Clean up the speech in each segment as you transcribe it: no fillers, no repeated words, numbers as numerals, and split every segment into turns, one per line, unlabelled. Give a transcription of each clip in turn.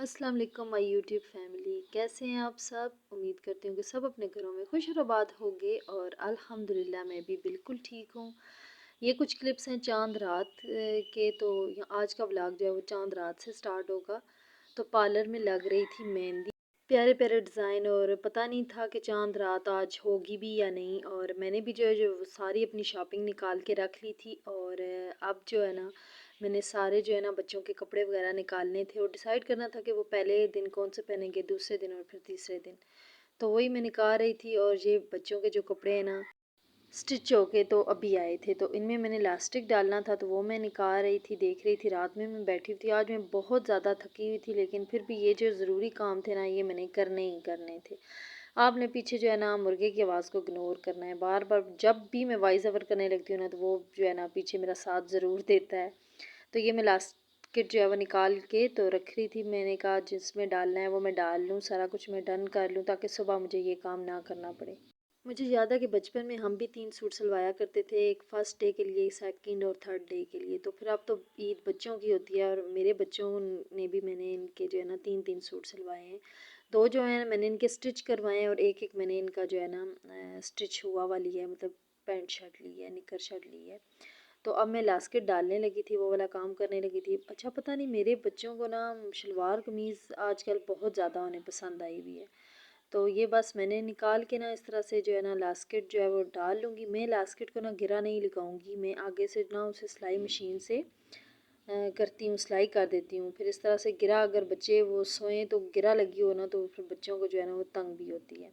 अस्सलाम वालेकुम my YouTube family, कैसे हैं आप सब। उम्मीद करती हूँ कि सब अपने घरों में खुश और आबाद होंगे और अल्हम्दुलिल्लाह मैं भी बिल्कुल ठीक हूँ। ये कुछ क्लिप्स हैं चांद रात के। तो आज का व्लॉग जो है वो चांद रात से स्टार्ट होगा। तो पार्लर में लग रही थी मेहंदी, प्यारे प्यारे डिज़ाइन, और पता नहीं था कि चांद रात आज होगी भी या नहीं। और मैंने भी जो सारी अपनी शॉपिंग निकाल के रख ली थी। और अब जो है ना, मैंने सारे जो है ना बच्चों के कपड़े वगैरह निकालने थे और डिसाइड करना था कि वो पहले दिन कौन से पहनेंगे, दूसरे दिन और फिर तीसरे दिन। तो वही मैं निकाल रही थी। और ये बच्चों के जो कपड़े हैं ना स्टिच होके तो अभी आए थे, तो इनमें मैंने इलास्टिक डालना था, तो वो मैं निकाल रही थी, देख रही थी। रात में मैं बैठी हुई थी, आज मैं बहुत ज़्यादा थकी हुई थी, लेकिन फिर भी ये जो ज़रूरी काम थे ना ये मैंने करने ही करने थे। आपने पीछे जो है ना मुर्गे की आवाज़ को इग्नोर करना है। बार बार जब भी मैं वॉइस ओवर करने लगती हूँ ना तो वो जो है ना पीछे मेरा साथ ज़रूर देता है। तो ये मैं लास्ट किट जो है वो निकाल के तो रख रही थी। मैंने कहा जिसमें डालना है वो मैं डाल लूँ, सारा कुछ मैं डन कर लूँ ताकि सुबह मुझे ये काम ना करना पड़े। मुझे याद है कि बचपन में हम भी 3 सूट सिलवाया करते थे, एक फ़र्स्ट डे के लिए, सेकंड और थर्ड डे के लिए। तो फिर अब तो ईद बच्चों की होती है और मेरे बच्चों ने भी, मैंने इनके जो है ना 3-3 सूट सिलवाए हैं। दो जो हैं मैंने इनके स्टिच करवाए हैं और एक मैंने इनका जो है ना स्टिच हुआ वाली है, मतलब पैंट शर्ट ली है, निकर शर्ट ली है। तो अब मैं लास्केट डालने लगी थी, वो वाला काम करने लगी थी। अच्छा पता नहीं मेरे बच्चों को ना शलवार कमीज़ आजकल बहुत ज़्यादा उन्हें पसंद आई हुई है। तो ये बस मैंने निकाल के ना इस तरह से जो है ना लास्केट जो है वो डाल लूँगी। मैं लास्केट को ना गिरा नहीं लगाऊंगी, मैं आगे से ना उसे सिलाई मशीन से करती हूँ, सिलाई कर देती हूँ। फिर इस तरह से गिरा, अगर बच्चे वो सोएं तो गिरा लगी हो ना तो फिर बच्चों को जो है ना वो तंग भी होती है।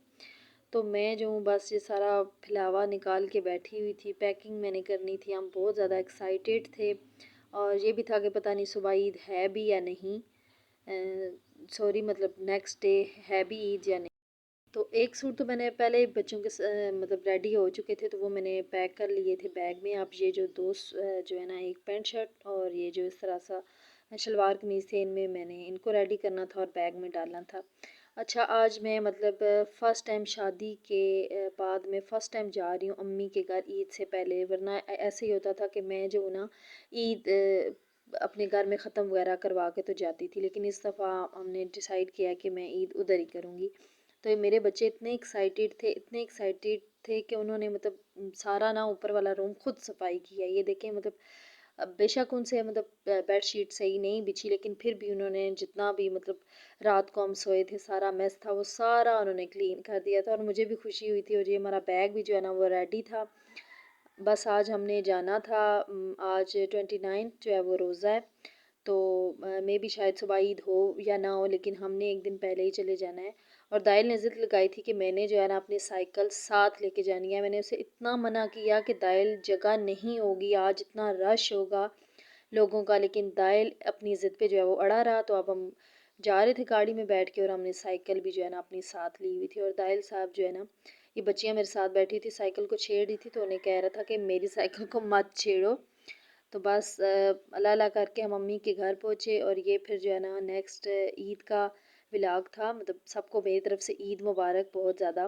तो मैं जो हूँ बस ये सारा फैलावा निकाल के बैठी हुई थी। पैकिंग मैंने करनी थी, हम बहुत ज़्यादा एक्साइटेड थे। और ये भी था कि पता नहीं सुबह ईद है भी या नहीं, सॉरी मतलब नेक्स्ट डे है भी ईद या नहीं। तो एक सूट तो मैंने पहले बच्चों के मतलब रेडी हो चुके थे, तो वो मैंने पैक कर लिए थे बैग में। अब ये जो जो है ना एक पैंट शर्ट और ये जो इस तरह सा शलवार कमीज़ थे, इनमें मैंने इनको रेडी करना था और बैग में डालना था। अच्छा आज मैं मतलब फ़र्स्ट टाइम शादी के बाद मैं फ़र्स्ट टाइम जा रही हूँ अम्मी के घर ईद से पहले। वरना ऐसे ही होता था कि मैं जो ना ईद अपने घर में ख़त्म वगैरह करवा के तो जाती थी, लेकिन इस दफ़ा हमने डिसाइड किया कि मैं ईद उधर ही करूँगी। तो ये मेरे बच्चे इतने एक्साइटेड थे, इतने एक्साइटेड थे कि उन्होंने मतलब सारा ना ऊपर वाला रूम खुद सफाई किया। ये देखें मतलब बेशक उनसे मतलब बेडशीट सही नहीं बिछी, लेकिन फिर भी उन्होंने जितना भी मतलब रात को हम सोए थे सारा मेस था वो सारा उन्होंने क्लीन कर दिया था। और मुझे भी खुशी हुई थी। और ये हमारा बैग भी जो है ना वो रेडी था। बस आज हमने जाना था। आज 29 जो है वो रोज़ा है। तो मे भी शायद सुबह ईद हो या ना हो, लेकिन हमने एक दिन पहले ही चले जाना है। और दाइल ने ज़िद लगाई थी कि मैंने जो है ना अपनी साइकिल साथ लेके जानी है। मैंने उसे इतना मना किया कि दाइल जगह नहीं होगी, आज इतना रश होगा लोगों का, लेकिन दाइल अपनी ज़िद पे जो है वो अड़ा रहा। तो अब हम जा रहे थे गाड़ी में बैठ के और हमने साइकिल भी जो है ना अपनी साथ ली हुई थी। और दाइल साहब जो है ना, ये बच्चियाँ मेरे साथ बैठी थी, साइकिल को छेड़ रही थी, तो उन्हें कह रहा था कि मेरी साइकिल को मत छेड़ो। तो बस अल्लाह अल्लाह करके हम मम्मी के घर पहुँचे। और ये फिर जो है ना नेक्स्ट ईद का व्लॉग था। मतलब सबको मेरी तरफ से ईद मुबारक बहुत ज़्यादा।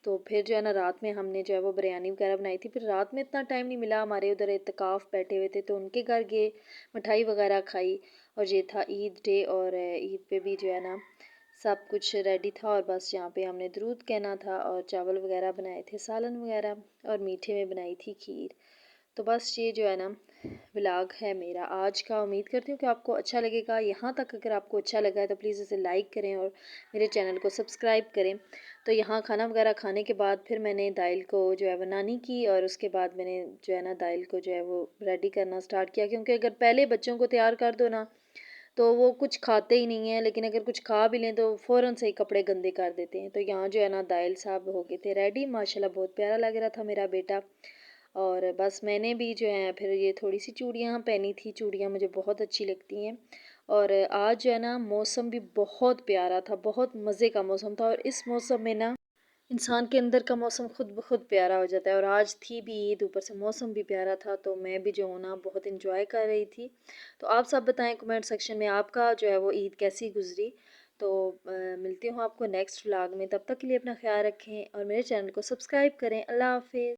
तो फिर जो है ना रात में हमने जो है वो बिरयानी वगैरह बनाई थी। फिर रात में इतना टाइम नहीं मिला, हमारे उधर इत्तेकाफ़ बैठे हुए थे तो उनके घर गए, मिठाई वगैरह खाई। और ये था ईद डे। और ईद पे भी जो है ना सब कुछ रेडी था। और बस यहाँ पे हमने दुरूद कहना था और चावल वगैरह बनाए थे, सालन वगैरह, और मीठे में बनाई थी खीर। तो बस ये जो है ना व्लॉग है मेरा आज का। उम्मीद करती हूँ कि आपको अच्छा लगेगा। यहाँ तक अगर आपको अच्छा लगा है तो प्लीज़ इसे लाइक करें और मेरे चैनल को सब्सक्राइब करें। तो यहाँ खाना वगैरह खाने के बाद फिर मैंने दाल को जो है बनानी की, और उसके बाद मैंने जो है ना दाल को जो है वो रेडी करना स्टार्ट किया। क्योंकि अगर पहले बच्चों को तैयार कर दो ना तो वो कुछ खाते ही नहीं हैं, लेकिन अगर कुछ खा भी लें तो फ़ौरन से ही कपड़े गंदे कर देते हैं। तो यहाँ जो है ना दाल साहब हो गए थे रेडी, माशाल्लाह बहुत प्यारा लग रहा था मेरा बेटा। और बस मैंने भी जो है फिर ये थोड़ी सी चूड़ियाँ पहनी थी, चूड़ियाँ मुझे बहुत अच्छी लगती हैं। और आज जो है ना मौसम भी बहुत प्यारा था, बहुत मज़े का मौसम था। और इस मौसम में ना इंसान के अंदर का मौसम खुद ब खुद प्यारा हो जाता है। और आज थी भी ईद, ऊपर से मौसम भी प्यारा था, तो मैं भी जो हूँ ना बहुत इंजॉय कर रही थी। तो आप सब बताएं कमेंट सेक्शन में आपका जो है वो ईद कैसी गुजरी। तो मिलती हूँ आपको नेक्स्ट व्लॉग में, तब तक के लिए अपना ख्याल रखें और मेरे चैनल को सब्सक्राइब करें। अल्लाह हाफिज़।